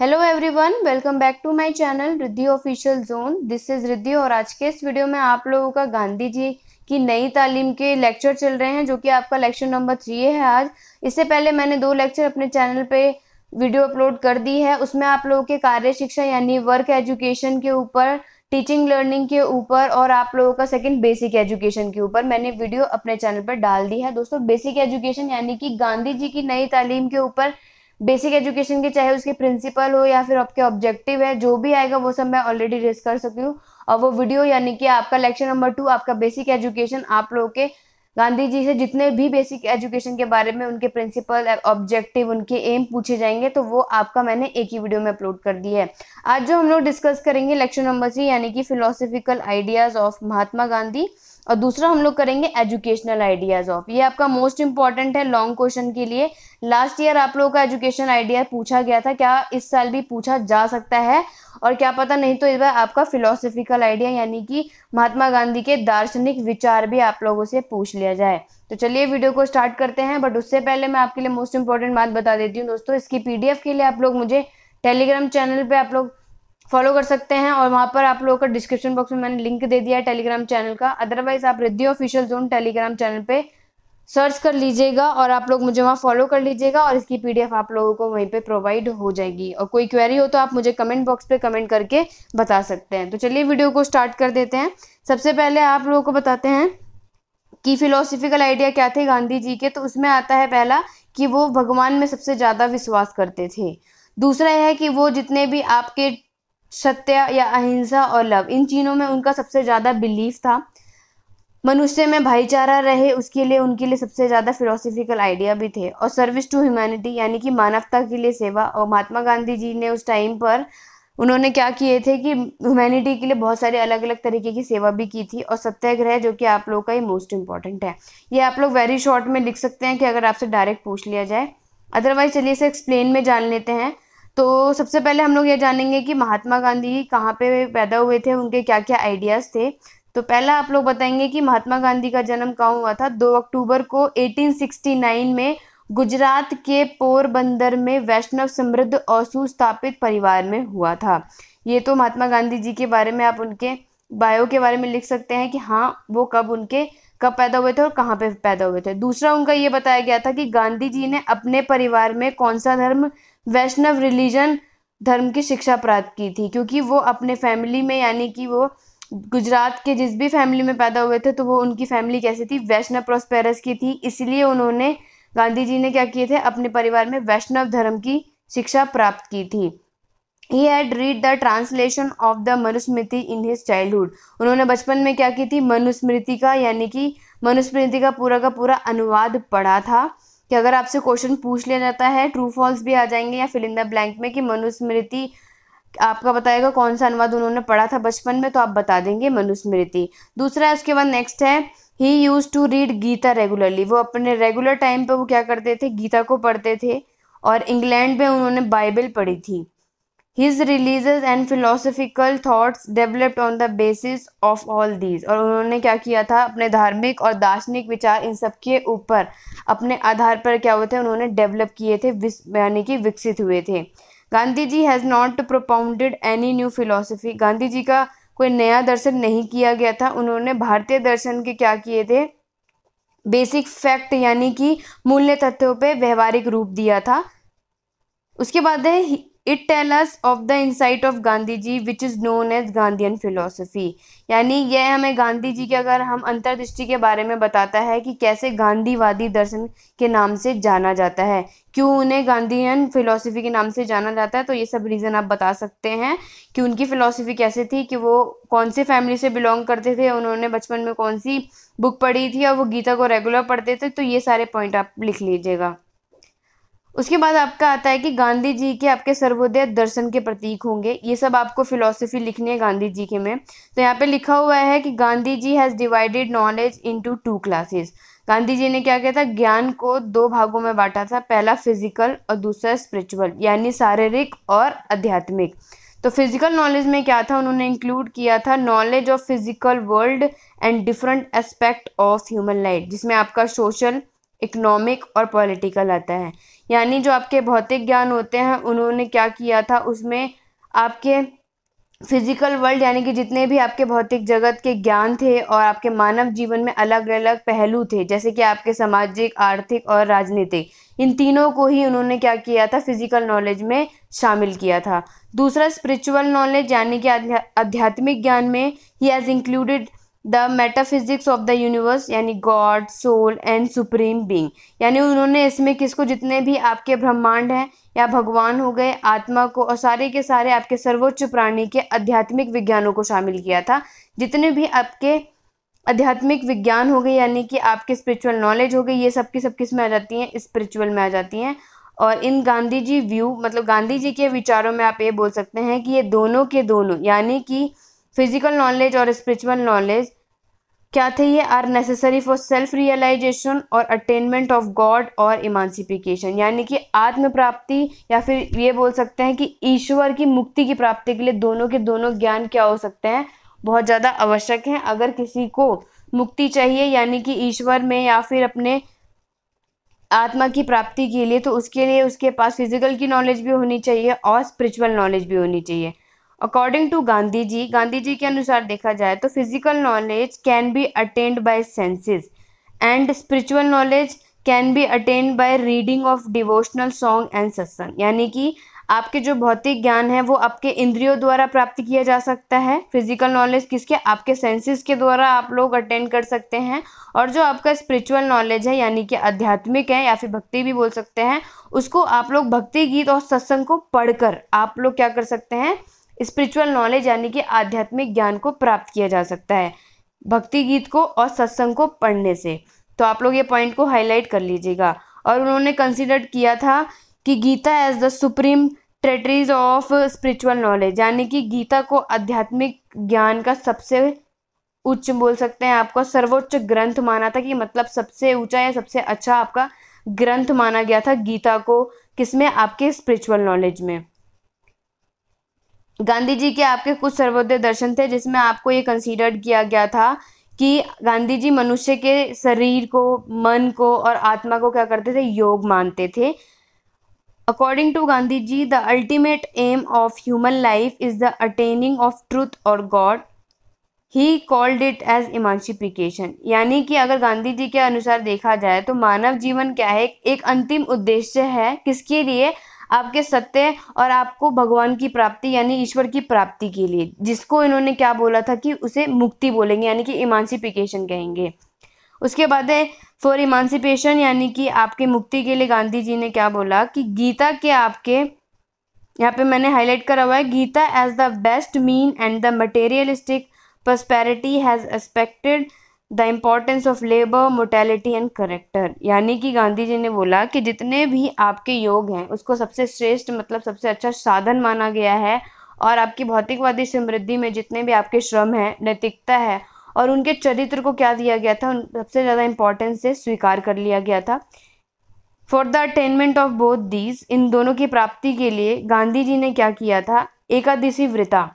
Hello everyone, welcome back to my channel Riddhi official zone. This is Riddhi और आज के इस वीडियो में आप लोगों का गांधी जी की नई तालीम के लेक्चर चल रहे हैं, जो कि आपका लेक्चर नंबर 3 है आज। इससे पहले मैंने 2 लेक्चर अपने चैनल पे वीडियो अपलोड कर दी है। उसमें आप लोगों के कार्य शिक्षा यानी वर्क एजुकेशन के ऊपर, टीचिंग लर्निंग के ऊपर और आप लोगों का सेकंड बेसिक एजुकेशन के ऊपर मैंने वीडियो अपने चैनल पर डाल दी है। दोस्तों, बेसिक एजुकेशन यानी कि गांधी जी की नई तालीम के ऊपर बेसिक एजुकेशन के, चाहे उसके प्रिंसिपल हो या फिर आपके ऑब्जेक्टिव है, जो भी आएगा वो सब मैं ऑलरेडी डिस्कस कर सकी हूँ। और वो वीडियो यानी कि आपका लेक्चर नंबर 2 आपका बेसिक एजुकेशन, आप लोगों के गांधी जी से जितने भी बेसिक एजुकेशन के बारे में उनके प्रिंसिपल, ऑब्जेक्टिव, उनके एम पूछे जाएंगे, तो वो आपका मैंने एक ही वीडियो में अपलोड कर दी है। आज जो हम लोग डिस्कस करेंगे लेक्चर नंबर 3 यानी कि philosophical ideas of Mahatma Gandhi, और दूसरा हम लोग करेंगे एजुकेशनल आइडियाज ऑफ। ये आपका मोस्ट इंपॉर्टेंट है लॉन्ग क्वेश्चन के लिए। लास्ट ईयर आप लोगों का एजुकेशन आइडिया पूछा गया था, क्या इस साल भी पूछा जा सकता है? और क्या पता नहीं तो इस बार आपका फिलोसफिकल आइडिया यानी कि महात्मा गांधी के दार्शनिक विचार भी आप लोगों से पूछ लिया जाए। तो चलिए वीडियो को स्टार्ट करते हैं। बट उससे पहले मैं आपके लिए मोस्ट इंपॉर्टेंट बात बता देती हूँ दोस्तों, इसकी पीडीएफ के लिए आप लोग मुझे टेलीग्राम चैनल पे आप लोग फॉलो कर सकते हैं, और वहां पर आप लोगों का डिस्क्रिप्शन बॉक्स में मैंने लिंक दे दिया है टेलीग्राम चैनल का। अदरवाइज आप Riddhi official zone Telegram channel पे सर्च कर लीजिएगा और आप लोग मुझे वहाँ फॉलो कर लीजिएगा, और इसकी पीडीएफ आप लोगों को वहीं पे प्रोवाइड हो जाएगी। और कोई क्वेरी हो तो आप मुझे कमेंट बॉक्स पे कमेंट करके बता सकते हैं। तो चलिए वीडियो को स्टार्ट कर देते हैं। सबसे पहले आप लोगों को बताते हैं कि फिलोसफिकल आइडिया क्या थे गांधी जी के। तो उसमें आता है पहला कि वो भगवान में सबसे ज़्यादा विश्वास करते थे। दूसरा है कि वो जितने भी आपके सत्य या अहिंसा और लव, इन तीनों में उनका सबसे ज़्यादा बिलीफ था। मनुष्य में भाईचारा रहे, उसके लिए उनके लिए सबसे ज़्यादा फिलोसफिकल आइडिया भी थे। और सर्विस टू ह्यूमैनिटी यानी कि मानवता के लिए सेवा। और महात्मा गांधी जी ने उस टाइम पर उन्होंने क्या किए थे कि ह्यूमैनिटी के लिए बहुत सारे अलग अलग तरीके की सेवा भी की थी। और सत्याग्रह, जो कि आप लोग का ही मोस्ट इंपॉर्टेंट है, ये आप लोग वेरी शॉर्ट में लिख सकते हैं कि अगर आपसे डायरेक्ट पूछ लिया जाए। अदरवाइज चलिए इसे एक्सप्लेन में जान लेते हैं। तो सबसे पहले हम लोग ये जानेंगे कि महात्मा गांधी कहाँ पे पैदा हुए थे, उनके क्या क्या आइडियाज़ थे। तो पहला आप लोग बताएंगे कि महात्मा गांधी का जन्म कहाँ हुआ था। 2 अक्टूबर को 1869 में गुजरात के पोरबंदर में वैष्णव समृद्ध और सुस्थापित परिवार में हुआ था। ये तो महात्मा गांधी जी के बारे में आप उनके बायो के बारे में लिख सकते हैं कि हाँ वो कब पैदा हुए थे और कहाँ पे पैदा हुए थे। दूसरा उनका ये बताया गया था कि गांधी जी ने अपने परिवार में कौन सा धर्म, वैष्णव रिलीजन धर्म की शिक्षा प्राप्त की थी, क्योंकि वो अपने फैमिली में यानी कि वो गुजरात के जिस भी फैमिली में पैदा हुए थे, तो वो उनकी फैमिली कैसी थी, वैष्णव प्रोस्पेरस की थी। इसलिए उन्होंने, गांधी जी ने क्या किए थे, अपने परिवार में वैष्णव धर्म की शिक्षा प्राप्त की थी। He had read the translation of the Manusmriti in his childhood। उन्होंने बचपन में क्या की थी, मनुस्मृति का यानी कि मनुस्मृति का पूरा अनुवाद पढ़ा था। कि अगर आपसे क्वेश्चन पूछ लिया जाता है, ट्रू फॉल्स भी आ जाएंगे या फिल इन द ब्लैंक में, कि मनुस्मृति आपका बताएगा कौन सा अनुवाद उन्होंने पढ़ा था बचपन में, तो आप बता देंगे मनुस्मृति। दूसरा है, उसके बाद नेक्स्ट है, he used to read Gita regularly. वो अपने रेगुलर टाइम पे वो क्या करते थे, गीता को पढ़ते थे। और इंग्लैंड में उन्होंने बाइबल पढ़ी थी। His religious and philosophical thoughts developed on the basis of all these। और उन्होंने क्या किया था, अपने धार्मिक और दार्शनिक विचार इन सब के ऊपर अपने आधार पर क्या हुए थे, उन्होंने डेवलप किए थे, यानी कि विकसित हुए थे। Gandhi ji has not propounded any new philosophy. Gandhi ji का कोई नया दर्शन नहीं किया गया था। उन्होंने भारतीय दर्शन के क्या किए थे, बेसिक फैक्ट यानी कि मूल्य तथ्यों पे व्यवहारिक रूप दिया था। उसके बाद है, it tell us of the insight of Gandhi ji which is known as Gandhian philosophy. यानी यह हमें गांधी जी के, अगर हम अंतर्दृष्टि के बारे में बताता है कि कैसे गांधीवादी दर्शन के नाम से जाना जाता है, क्यों उन्हें गांधीयन फिलोसफी के नाम से जाना जाता है। तो ये सब रीज़न आप बता सकते हैं कि उनकी फिलोसफी कैसे थी, कि वो कौन सी फैमिली से बिलोंग करते थे, उन्होंने बचपन में कौन सी बुक पढ़ी थी, और वो गीता को रेगुलर पढ़ते थे। तो ये सारे पॉइंट आप लिख लीजिएगा। उसके बाद आपका आता है कि गांधी जी के आपके सर्वोदय दर्शन के प्रतीक होंगे। ये सब आपको फिलॉसफी लिखनी है गांधी जी के में। तो यहाँ पे लिखा हुआ है कि Gandhi ji has divided knowledge into 2 classes. Gandhi ji ने क्या किया था, ज्ञान को 2 भागों में बांटा था। पहला फिजिकल और दूसरा स्पिरिचुअल, यानी शारीरिक और आध्यात्मिक। तो फिजिकल नॉलेज में क्या था, उन्होंने इंक्लूड किया था knowledge of physical world and different aspect of human life, जिसमें आपका सोशल, इकोनॉमिक और पॉलिटिकल आता है। यानी जो आपके भौतिक ज्ञान होते हैं उन्होंने क्या किया था, उसमें आपके फिजिकल वर्ल्ड यानी कि जितने भी आपके भौतिक जगत के ज्ञान थे और आपके मानव जीवन में अलग अलग पहलू थे, जैसे कि आपके सामाजिक, आर्थिक और राजनीतिक, इन तीनों को ही उन्होंने क्या किया था, फिजिकल नॉलेज में शामिल किया था। दूसरा स्पिरिचुअल नॉलेज यानी कि आध्यात्मिक ज्ञान में he has included the metaphysics of the universe यानी God, soul and supreme being. यानी उन्होंने इसमें किसको, जितने भी आपके ब्रह्मांड हैं या भगवान हो गए, आत्मा को और सारे के सारे आपके सर्वोच्च प्राणी के आध्यात्मिक विज्ञानों को शामिल किया था। जितने भी आपके आध्यात्मिक विज्ञान हो गए यानी कि आपके स्पिरिचुअल नॉलेज हो गई, ये सब की सब किस में आ जाती हैं, स्पिरिचुअल में आ जाती हैं। और इन गांधी जी व्यू मतलब गांधी जी के विचारों में आप ये बोल सकते हैं कि ये दोनों के दोनों यानी कि फिजिकल नॉलेज और स्पिरिचुअल नॉलेज क्या थे, ये are necessary for self realisation और अटेनमेंट ऑफ गॉड और इमांसिफिकेशन। यानी कि आत्म प्राप्ति या फिर ये बोल सकते हैं कि ईश्वर की मुक्ति की प्राप्ति के लिए दोनों के दोनों ज्ञान क्या हो सकते हैं, बहुत ज़्यादा आवश्यक हैं। अगर किसी को मुक्ति चाहिए यानी कि ईश्वर में या फिर अपने आत्मा की प्राप्ति के लिए, तो उसके लिए उसके पास फिजिकल की नॉलेज भी होनी चाहिए और स्पिरिचुअल नॉलेज भी होनी चाहिए। अकॉर्डिंग टू गांधी जी के अनुसार देखा जाए तो physical knowledge can be attend bye senses and spiritual knowledge can be attend by reading of devotional song and सत्संग। यानी कि आपके जो भौतिक ज्ञान है वो आपके इंद्रियों द्वारा प्राप्त किया जा सकता है। फिजिकल नॉलेज किसके, आपके सेंसेस के द्वारा आप लोग अटेंड कर सकते हैं। और जो आपका स्पिरिचुअल नॉलेज है यानी कि आध्यात्मिक है या फिर भक्ति भी बोल सकते हैं, उसको आप लोग भक्ति गीत और सत्संग को पढ़कर आप लोग क्या कर सकते हैं, स्पिरिचुअल नॉलेज यानी कि आध्यात्मिक ज्ञान को प्राप्त किया जा सकता है भक्ति गीत को और सत्संग को पढ़ने से। तो आप लोग ये पॉइंट को हाईलाइट कर लीजिएगा। और उन्होंने कंसिडर किया था कि Gita as the supreme treatise of spiritual knowledge, यानी कि गीता को आध्यात्मिक ज्ञान का सबसे उच्च बोल सकते हैं, आपका सर्वोच्च ग्रंथ माना था, कि मतलब सबसे ऊंचा या सबसे अच्छा आपका ग्रंथ माना गया था गीता को। किसमें, आपके स्पिरिचुअल नॉलेज में। गांधी जी के आपके कुछ सर्वोदय दर्शन थे जिसमें आपको ये कंसीडर किया गया था कि गांधी जी मनुष्य के शरीर को, मन को और आत्मा को क्या करते थे, योग मानते थे। According to Gandhi ji the ultimate aim of human life is the attaining of truth और God, he called it as emancipation. यानी कि अगर गांधी जी के अनुसार देखा जाए तो मानव जीवन क्या है, एक अंतिम उद्देश्य है, किसके लिए, आपके सत्य और आपको भगवान की प्राप्ति यानी ईश्वर की प्राप्ति के लिए, जिसको इन्होंने क्या बोला था कि उसे मुक्ति बोलेंगे यानी कि इमांसिफिकेशन कहेंगे। उसके बाद है फॉर इमांसिपेशन यानी कि आपके मुक्ति के लिए गांधी जी ने क्या बोला कि गीता के आपके यहाँ पे मैंने हाईलाइट करा हुआ है, Gita as the best mean and the materialistic prosperity has expected the importance of labor, mortality and character। यानी कि गांधी जी ने बोला कि जितने भी आपके योग हैं उसको सबसे श्रेष्ठ मतलब सबसे अच्छा साधन माना गया है, और आपकी भौतिकवादी समृद्धि में जितने भी आपके श्रम है, नैतिकता है और उनके चरित्र को क्या दिया गया था, सबसे ज़्यादा इंपॉर्टेंस से स्वीकार कर लिया गया था। For the attainment of both these, इन दोनों की प्राप्ति के लिए गांधी जी ने क्या किया था, एकादशी व्रता।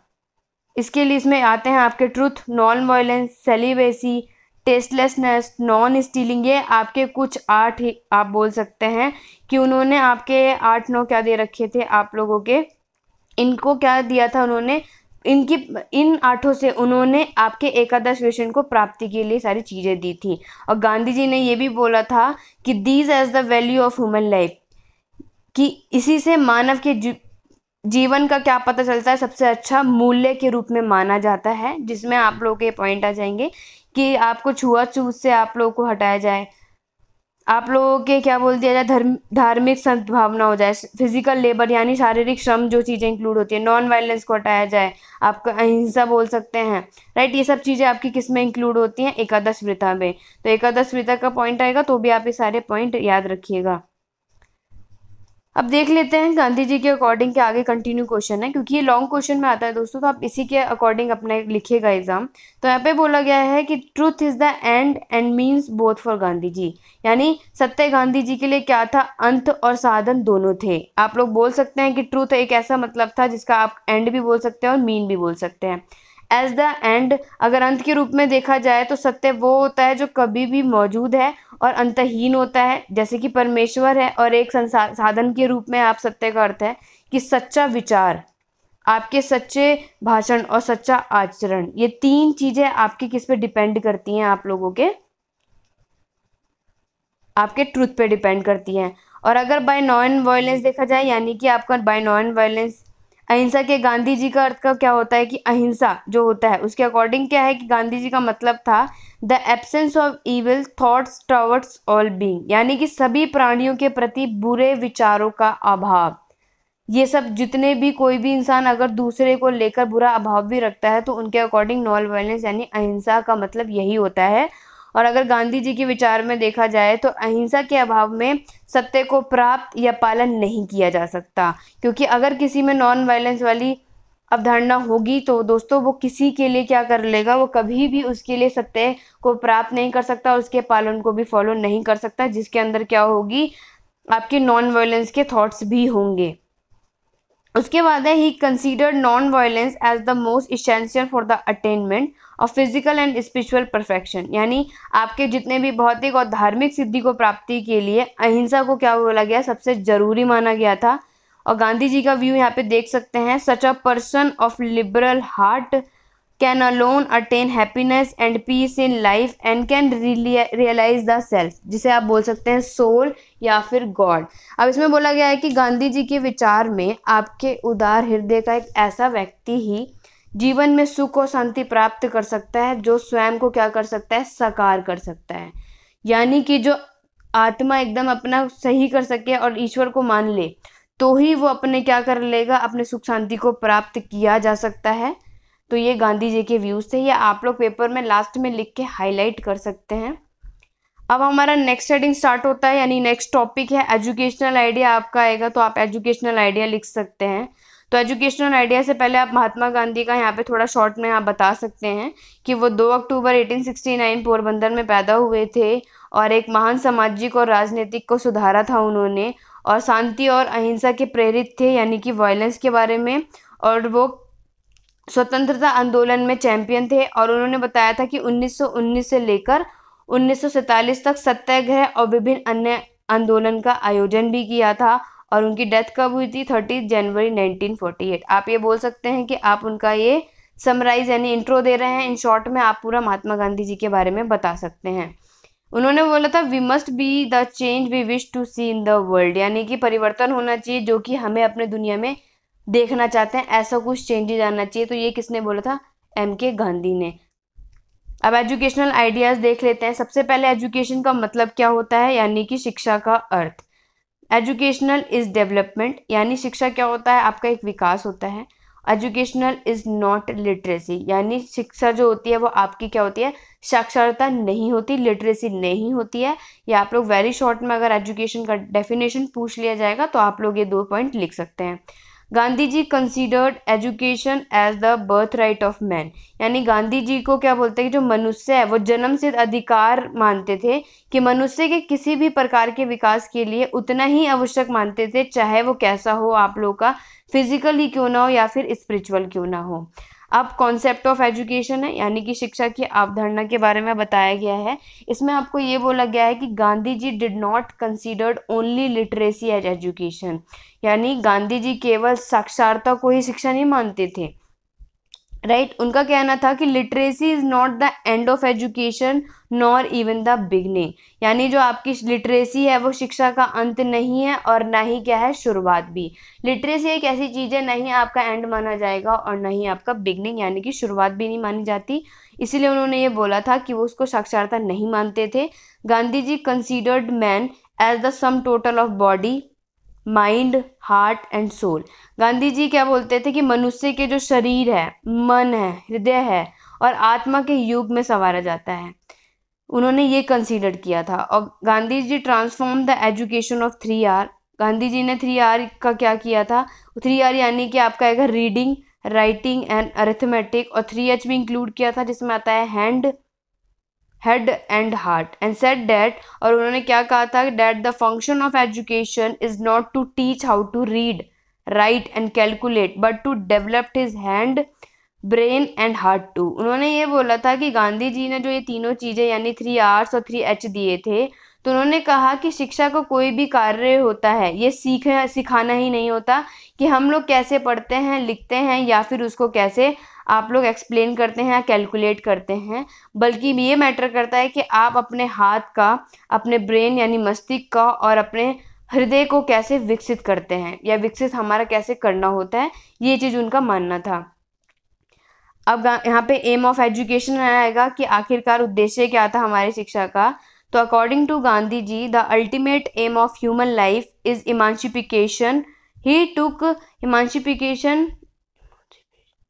इसके लिए इसमें आते हैं आपके truth, non violence, celibacy, tastelessness, non stealing. ये आपके कुछ 8 आप बोल सकते हैं कि उन्होंने आपके 8-9 क्या दे रखे थे आप लोगों के, इनको क्या दिया था उन्होंने, इन 8 से उन्होंने आपके एकादश वेशन को प्राप्ति के लिए सारी चीज़ें दी थी। और गांधी जी ने ये भी बोला था कि these as the value of human life, कि इसी से मानव के जीवन का क्या पता चलता है, सबसे अच्छा मूल्य के रूप में माना जाता है। जिसमें आप लोगों के पॉइंट आ जाएंगे कि आपको छुआछूत से आप लोगों को हटाया जाए, आप लोगों के क्या बोल दिया जाए, धार्मिक सद्भावना हो जाए, फिजिकल लेबर यानी शारीरिक श्रम जो चीज़ें इंक्लूड होती है, नॉन वायलेंस को हटाया जाए, आपको अहिंसा बोल सकते हैं, राइट। ये सब चीज़ें आपकी किस में इंक्लूड होती हैं, एकादश व्रता में। तो एकादश व्रता का पॉइंट आएगा तो भी आप ये सारे पॉइंट याद रखिएगा। अब देख लेते हैं गांधी जी के अकॉर्डिंग के आगे कंटिन्यू क्वेश्चन है, क्योंकि ये लॉन्ग क्वेश्चन में आता है दोस्तों, तो आप इसी के अकॉर्डिंग अपना लिखिएगा एग्जाम। तो यहाँ पे बोला गया है कि truth is the end and means both for Gandhi ji, यानी सत्य गांधी जी के लिए क्या था, अंत और साधन दोनों थे। आप लोग बोल सकते हैं कि ट्रूथ एक ऐसा मतलब था जिसका आप एंड भी बोल सकते हैं और मीन भी बोल सकते हैं। एज द एंड, अगर अंत के रूप में देखा जाए तो सत्य वो होता है जो कभी भी मौजूद है और अंतहीन होता है, जैसे कि परमेश्वर है। और एक साधन के रूप में आप सत्य का अर्थ है कि सच्चा विचार, आपके सच्चे भाषण और सच्चा आचरण, ये तीन चीजें आपकी किस पे डिपेंड करती हैं, आप लोगों के आपके ट्रुथ पे डिपेंड करती हैं। और अगर बाय नॉन वायलेंस देखा जाए, यानी कि आपका बाय नॉन वायलेंस, अहिंसा के गांधी जी का अर्थ का क्या होता है कि अहिंसा जो होता है उसके अकॉर्डिंग क्या है कि गांधी जी का मतलब था the absence of evil thoughts towards all being, यानी कि सभी प्राणियों के प्रति बुरे विचारों का अभाव। ये सब जितने भी कोई भी इंसान अगर दूसरे को लेकर बुरा अभाव भी रखता है तो उनके अकॉर्डिंग नॉन वायलेंस यानी अहिंसा का मतलब यही होता है। और अगर गांधी जी के विचार में देखा जाए तो अहिंसा के अभाव में सत्य को प्राप्त या पालन नहीं किया जा सकता, क्योंकि अगर किसी में नॉन वायलेंस वाली अवधारणा होगी तो दोस्तों वो किसी के लिए क्या कर लेगा, वो कभी भी उसके लिए सत्य को प्राप्त नहीं कर सकता, उसके पालन को भी फॉलो नहीं कर सकता, जिसके अंदर क्या होगी, आपके नॉन वायलेंस के थॉट्स भी होंगे। उसके बाद है he considered non violence as the most essential for the attainment of physical and spiritual perfection, यानी आपके जितने भी भौतिक और धार्मिक सिद्धि को प्राप्ति के लिए अहिंसा को क्या बोला गया, सबसे जरूरी माना गया था। और गांधी जी का व्यू यहाँ पे देख सकते हैं, such a person of liberal heart can alone attain happiness and peace in life and can realise the self, जिसे आप बोल सकते हैं सोल या फिर गॉड। अब इसमें बोला गया है कि गांधी जी के विचार में आपके उदार हृदय का एक ऐसा व्यक्ति ही जीवन में सुख और शांति प्राप्त कर सकता है जो स्वयं को क्या कर सकता है, साकार कर सकता है। यानी कि जो आत्मा एकदम अपना सही कर सके और ईश्वर को मान ले तो ही वो अपने क्या कर लेगा, अपने सुख शांति को प्राप्त किया जा सकता है। तो ये गांधी जी के व्यूज थे, ये आप लोग पेपर में लास्ट में लिख के हाईलाइट कर सकते हैं। अब हमारा नेक्स्ट हेडिंग स्टार्ट होता है, यानी नेक्स्ट टॉपिक है एजुकेशनल आइडिया आपका आएगा, तो आप एजुकेशनल आइडिया लिख सकते हैं। तो एजुकेशनल आइडिया से पहले आप महात्मा गांधी का यहाँ पे थोड़ा शॉर्ट में आप बता सकते हैं कि वो 2 अक्टूबर 1869 पोरबंदर में पैदा हुए थे और एक महान सामाजिक और राजनीतिक को सुधारा था उन्होंने, और शांति और अहिंसा के प्रेरित थे, यानी कि वायलेंस के बारे में। और वो स्वतंत्रता आंदोलन में चैंपियन थे और उन्होंने बताया था कि 1919 से लेकर 1947 तक सत्याग्रह और विभिन्न अन्य आंदोलन का आयोजन भी किया था। और उनकी डेथ कब हुई थी, 30 जनवरी 1948। आप ये बोल सकते हैं कि आप उनका ये समराइज यानी इंट्रो दे रहे हैं, इन शॉर्ट में आप पूरा महात्मा गांधी जी के बारे में बता सकते हैं। उन्होंने बोला था we must be the change we wish to see in the world, यानी कि परिवर्तन होना चाहिए जो कि हमें अपने दुनिया में देखना चाहते हैं, ऐसा कुछ चेंजेज आना चाहिए। तो ये किसने बोला था, M.K. गांधी ने। अब एजुकेशनल आइडियाज देख लेते हैं। सबसे पहले एजुकेशन का मतलब क्या होता है, यानी कि शिक्षा का अर्थ। एजुकेशनल इज डेवलपमेंट, यानी शिक्षा क्या होता है, आपका एक विकास होता है। एजुकेशनल इज नॉट लिटरेसी, यानी शिक्षा जो होती है वो आपकी क्या होती है, साक्षरता नहीं होती, लिटरेसी नहीं होती है। या आप लोग वेरी शॉर्ट में अगर एजुकेशन का डेफिनेशन पूछ लिया जाएगा तो आप लोग ये 2 पॉइंट लिख सकते हैं। Gandhi ji considered education as the birth right of man, यानी गांधी जी को क्या बोलते हैं कि जो मनुष्य है वो जन्म सिद्ध अधिकार मानते थे, कि मनुष्य के किसी भी प्रकार के विकास के लिए उतना ही आवश्यक मानते थे, चाहे वो कैसा हो, आप लोग का फिजिकली क्यों ना हो या फिर स्पिरिचुअल क्यों ना हो। अब कॉन्सेप्ट ऑफ एजुकेशन है, यानी कि शिक्षा की अवधारणा के बारे में बताया गया है। इसमें आपको ये बोला गया है कि Gandhi ji did not considered only literacy as education, यानी गांधी जी केवल साक्षरता को ही शिक्षा नहीं मानते थे, राइट। उनका कहना था कि literacy is not the end of education nor even the beginning, यानी जो आपकी लिटरेसी है वो शिक्षा का अंत नहीं है और ना ही क्या है, शुरुआत भी। लिटरेसी एक ऐसी चीज है, नहीं आपका एंड माना जाएगा और ना ही आपका बिगनिंग यानी कि शुरुआत भी नहीं मानी जाती। इसीलिए उन्होंने ये बोला था कि वो उसको साक्षरता नहीं मानते थे। Gandhi ji considered man as the sum total of body mind heart and soul. Gandhi ji क्या बोलते थे कि मनुष्य के जो शरीर है, मन है, हृदय है और आत्मा के युग में संवारा जाता है, उन्होंने ये कंसीडर किया था। और Gandhi ji transform the education of 3R, Gandhi ji ने 3R का क्या किया था, 3R यानी कि आपका आएगा रीडिंग राइटिंग एंड अरिथमेटिक, और 3H भी इंक्लूड किया था जिसमें आता है head and heart and said that, और उन्होंने क्या कहा था, that the function of education is not to teach how to read write and calculate but to develop his hand brain and heart too. उन्होंने ये बोला था कि गांधी जी ने जो ये तीनों चीज़ें यानी 3 R's और 3 H दिए थे, तो उन्होंने कहा कि शिक्षा का कोई भी कार्य होता है ये सिखाना ही नहीं होता कि हम लोग कैसे पढ़ते हैं, लिखते हैं या फिर उसको कैसे आप लोग एक्सप्लेन करते हैं या कैलकुलेट करते हैं, बल्कि ये मैटर करता है कि आप अपने हाथ का, अपने ब्रेन यानी मस्तिष्क का और अपने हृदय को कैसे विकसित करते हैं या विकसित हमारा कैसे करना होता है, ये चीज़ उनका मानना था। अब यहाँ पे एम ऑफ एजुकेशन आएगा कि आखिरकार उद्देश्य क्या था हमारी शिक्षा का। तो according to Gandhi ji the ultimate aim of human life is emancipation. He took emancipation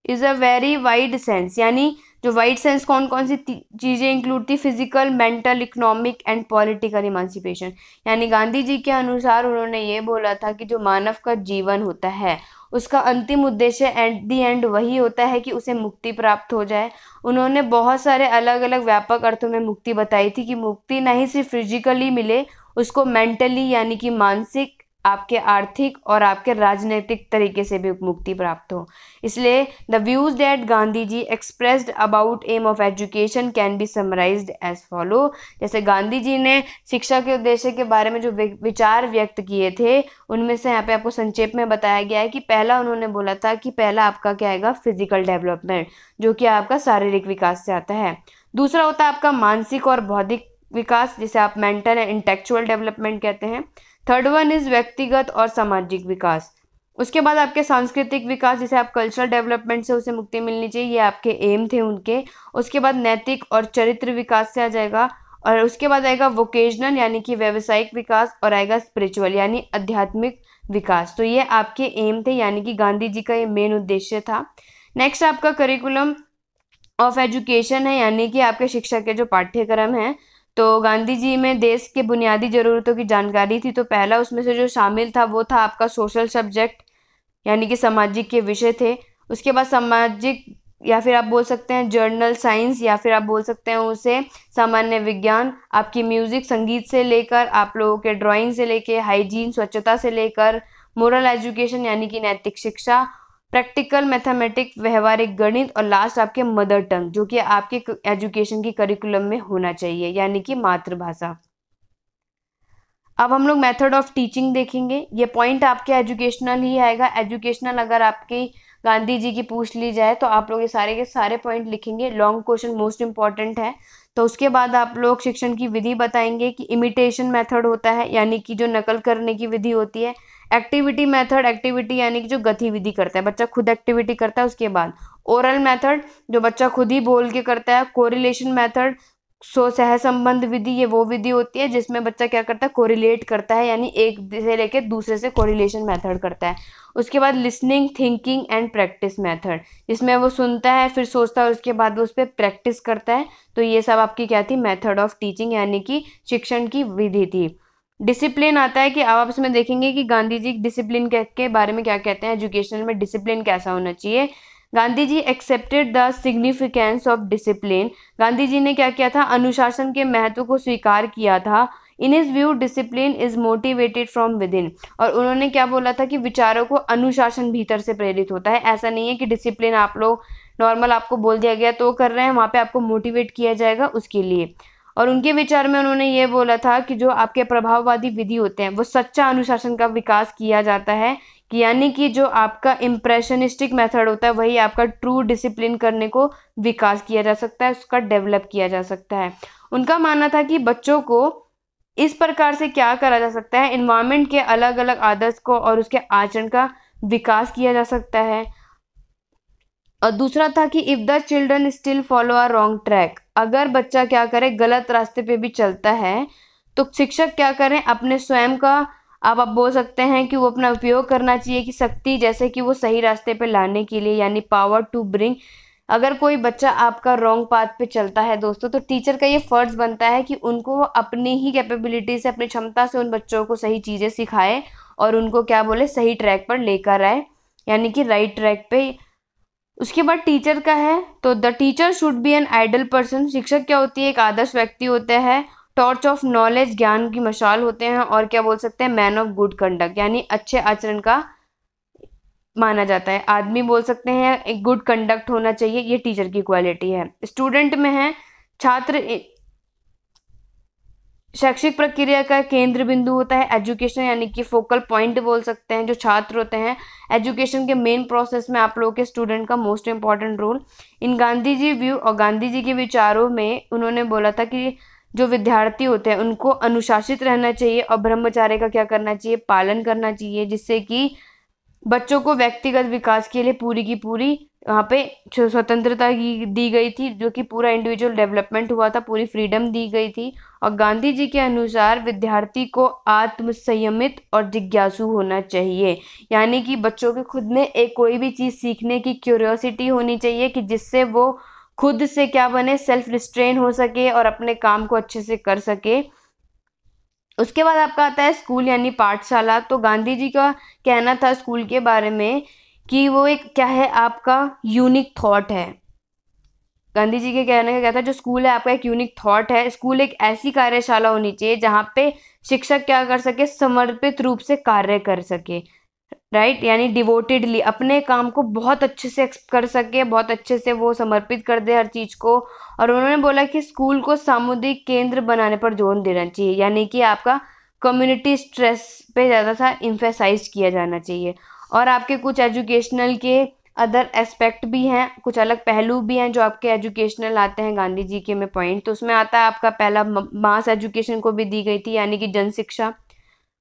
is a very wide sense, यानी जो वाइड सेंस कौन कौन सी चीज़ें इंक्लूड थी, physical, mental, economic and political इमांसिपेशन। यानी गांधी जी के अनुसार उन्होंने ये बोला था कि जो मानव का जीवन होता है उसका अंतिम उद्देश्य एट दी एंड वही होता है कि उसे मुक्ति प्राप्त हो जाए। उन्होंने बहुत सारे अलग अलग व्यापक अर्थों में मुक्ति बताई थी कि मुक्ति नहीं सिर्फ फिजिकली मिले, उसको मेंटली यानी कि मानसिक, आपके आर्थिक और आपके राजनीतिक तरीके से भी मुक्ति प्राप्त हो। इसलिए the views that Gandhi ji expressed about aim of education can be summarised as follow. जैसे गांधी जी ने शिक्षा के उद्देश्य के बारे में जो विचार व्यक्त किए थे, उनमें से यहाँ पे आपको संक्षेप में बताया गया है कि पहला उन्होंने बोला था कि पहला आपका क्या आएगा, फिजिकल डेवलपमेंट, जो कि आपका शारीरिक विकास से आता है। दूसरा होता है आपका मानसिक और बौद्धिक विकास, जिसे आप मेंटल एंड इंटेलेक्चुअल डेवलपमेंट कहते हैं। थर्ड वन इज व्यक्तिगत और सामाजिक विकास। उसके बाद आपके सांस्कृतिक विकास, जिसे आप कल्चरल डेवलपमेंट से उसे मुक्ति मिलनी चाहिए, ये आपके एम थे उनके। उसके बाद नैतिक और चरित्र विकास से आ जाएगा, और उसके बाद आएगा वोकेशनल यानी कि व्यावसायिक विकास, और आएगा स्पिरिचुअल यानी आध्यात्मिक विकास। तो ये आपके एम थे, यानी कि गांधी जी का ये मेन उद्देश्य था। नेक्स्ट आपका करिकुलम ऑफ एजुकेशन है, यानी कि आपके शिक्षा के जो पाठ्यक्रम हैं। तो गांधी जी में देश के बुनियादी ज़रूरतों की जानकारी थी, तो पहला उसमें से जो शामिल था वो था आपका सोशल सब्जेक्ट, यानी कि सामाजिक के विषय थे। उसके बाद सामाजिक या फिर आप बोल सकते हैं जर्नल साइंस, या फिर आप बोल सकते हैं उसे सामान्य विज्ञान, आपकी म्यूज़िक संगीत से लेकर आप लोगों के ड्राइंग से लेकर हाइजीन स्वच्छता से लेकर मोरल एजुकेशन यानी कि नैतिक शिक्षा, प्रैक्टिकल मैथमेटिक्स व्यवहारिक गणित, और लास्ट आपके मदर टंग, जो कि आपके एजुकेशन की करिकुलम में होना चाहिए, यानी कि मातृभाषा। अब हम लोग मेथड ऑफ टीचिंग देखेंगे। ये पॉइंट आपके एजुकेशनल ही आएगा। एजुकेशनल अगर आपकी गांधी जी की पूछ ली जाए तो आप लोग ये सारे के सारे पॉइंट लिखेंगे। लॉन्ग क्वेश्चन मोस्ट इंपॉर्टेंट है। तो उसके बाद आप लोग शिक्षण की विधि बताएंगे कि इमिटेशन मेथड होता है, यानी कि जो नकल करने की विधि होती है। एक्टिविटी मेथड, एक्टिविटी यानी कि जो गतिविधि करता है, बच्चा खुद एक्टिविटी करता है। उसके बाद ओरल मेथड, जो बच्चा खुद ही बोल के करता है। कोरिलेशन मेथड, सहसंबंध विधि, ये वो विधि होती है जिसमें बच्चा क्या करता है, कोरिलेट करता है, यानी एक से लेके दूसरे से कोरिलेशन मेथड करता है। उसके बाद listening, thinking and practice method, जिसमें वो सुनता है फिर सोचता है और उसके बाद वो उस पर प्रैक्टिस करता है। तो ये सब आपकी क्या थी, मेथड ऑफ टीचिंग यानी कि शिक्षण की विधि थी। डिसिप्लिन आता है कि अब आप इसमें देखेंगे कि गांधी जी डिसिप्लिन के बारे में क्या कहते हैं, एजुकेशन में डिसिप्लिन कैसा होना चाहिए। Gandhi ji accepted the significance of discipline. Gandhi ji ने क्या किया था, अनुशासन के महत्व को स्वीकार किया था। In his view discipline is motivated from with in. और उन्होंने क्या बोला था कि विचारों को अनुशासन भीतर से प्रेरित होता है। ऐसा नहीं है कि डिसिप्लिन आप लोग नॉर्मल आपको बोल दिया गया तो कर रहे हैं, वहाँ पे आपको मोटिवेट किया जाएगा उसके लिए। और उनके विचार में उन्होंने ये बोला था कि जो आपके प्रभाववादी विधि होते हैं वो सच्चा अनुशासन का विकास किया जाता है, कि यानी कि जो आपका इम्प्रेशनिस्टिक मेथड होता है वही आपका ट्रू डिसिप्लिन करने को विकास किया जा सकता है, उसका डेवलप किया जा सकता है। उनका मानना था कि बच्चों को इस प्रकार से क्या करा जा सकता है, इन्वायरमेंट के अलग अलग आदर्श को और उसके आचरण का विकास किया जा सकता है। और दूसरा था कि if the children still follow a wrong track, अगर बच्चा क्या करे, गलत रास्ते पे भी चलता है, तो शिक्षक क्या करें, अपने स्वयं का आप बोल सकते हैं कि वो अपना उपयोग करना चाहिए कि शक्ति, जैसे कि वो सही रास्ते पे लाने के लिए, यानी पावर टू ब्रिंग। अगर कोई बच्चा आपका रॉन्ग पाथ पे चलता है दोस्तों, तो टीचर का ये फ़र्ज़ बनता है कि उनको अपनी ही कैपेबिलिटी से, अपनी क्षमता से उन बच्चों को सही चीज़ें सिखाए और उनको क्या बोले, सही ट्रैक पर लेकर आए, यानी कि राइट ट्रैक पे। उसके बाद टीचर का है, तो the teacher should be an idol person. शिक्षक क्या होती है, एक आदर्श व्यक्ति होता है। टॉर्च ऑफ नॉलेज, ज्ञान की मशाल होते हैं। और क्या बोल सकते हैं, मैन ऑफ गुड कंडक्ट, यानी अच्छे आचरण का माना जाता है। आदमी बोल सकते हैं एक गुड कंडक्ट होना चाहिए, ये टीचर की क्वालिटी है। स्टूडेंट में है छात्र शैक्षिक प्रक्रिया का केंद्र बिंदु होता है। एजुकेशन यानी कि फोकल पॉइंट बोल सकते हैं। जो छात्र होते हैं एजुकेशन के मेन प्रोसेस में आप लोगों के स्टूडेंट का मोस्ट इंपॉर्टेंट रोल। इन गांधी जी व्यू और गांधी जी के विचारों में उन्होंने बोला था कि जो विद्यार्थी होते हैं उनको अनुशासित रहना चाहिए और ब्रह्मचर्य का क्या करना चाहिए, पालन करना चाहिए, जिससे कि बच्चों को व्यक्तिगत विकास के लिए पूरी की पूरी वहाँ पे स्वतंत्रता दी गई थी, जो कि पूरा इंडिविजुअल डेवलपमेंट हुआ था, पूरी फ्रीडम दी गई थी। और गांधी जी के अनुसार विद्यार्थी को आत्म संयमित और जिज्ञासु होना चाहिए, यानी कि बच्चों के खुद में एक कोई भी चीज़ सीखने की क्यूरियोसिटी होनी चाहिए कि जिससे वो खुद से क्या बने, सेल्फ रिस्ट्रेन हो सके और अपने काम को अच्छे से कर सके। उसके बाद आपका आता है स्कूल यानी पाठशाला। तो गांधी जी का कहना था स्कूल के बारे में कि वो एक क्या है, आपका यूनिक थॉट है। गांधी जी के कहने का क्या था, जो स्कूल है आपका एक यूनिक थॉट है। स्कूल एक ऐसी कार्यशाला होनी चाहिए जहाँ पे शिक्षक क्या कर सके, समर्पित रूप से कार्य कर सके, राइट, यानी डिवोटेडली अपने काम को बहुत अच्छे से कर सके, बहुत अच्छे से वो समर्पित कर दे हर चीज़ को। और उन्होंने बोला कि स्कूल को सामुदायिक केंद्र बनाने पर जोर देना चाहिए, यानी कि आपका कम्युनिटी स्ट्रेस पे ज़्यादा सा इम्फेसाइज किया जाना चाहिए। और आपके कुछ एजुकेशनल के अदर एस्पेक्ट भी हैं, कुछ अलग पहलू भी हैं जो आपके एजुकेशनल आते हैं गांधी जी के में पॉइंट। तो उसमें आता है आपका पहला मास एजुकेशन को भी दी गई थी, यानी कि जन शिक्षा।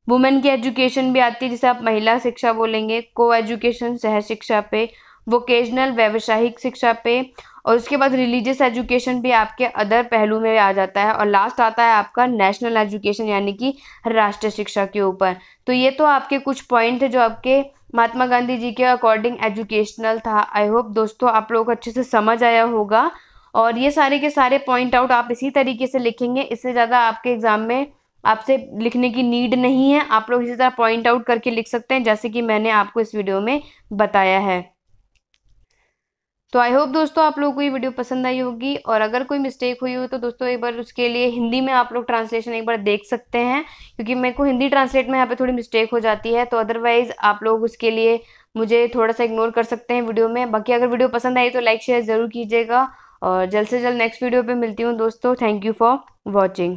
वुमेन की एजुकेशन भी आती है जिसे आप महिला शिक्षा बोलेंगे। को एजुकेशन सह शिक्षा पे, वोकेशनल व्यावसायिक शिक्षा पे, और उसके बाद रिलीजियस एजुकेशन भी आपके अदर पहलू में आ जाता है। और लास्ट आता है आपका नेशनल एजुकेशन यानी कि राष्ट्रीय शिक्षा के ऊपर। तो ये तो आपके कुछ पॉइंट थे जो आपके महात्मा गांधी जी के अकॉर्डिंग एजुकेशनल था। आई होप दोस्तों आप लोगों को अच्छे से समझ आया होगा। और ये सारे के सारे पॉइंट आउट आप इसी तरीके से लिखेंगे, इससे ज़्यादा आपके एग्जाम में आपसे लिखने की नीड नहीं है। आप लोग इसी तरह पॉइंट आउट करके लिख सकते हैं जैसे कि मैंने आपको इस वीडियो में बताया है। तो आई होप दोस्तों आप लोगों को ये वीडियो पसंद आई होगी। और अगर कोई मिस्टेक हुई हो तो दोस्तों एक बार उसके लिए हिंदी में आप लोग ट्रांसलेशन एक बार देख सकते हैं, क्योंकि मेरे को हिंदी ट्रांसलेट में यहाँ पे थोड़ी मिस्टेक हो जाती है। तो अदरवाइज आप लोग उसके लिए मुझे थोड़ा सा इग्नोर कर सकते हैं वीडियो में। बाकी अगर वीडियो पसंद आई तो लाइक शेयर ज़रूर कीजिएगा। और जल्द से जल्द नेक्स्ट वीडियो पर मिलती हूँ दोस्तों। Thank you for watching.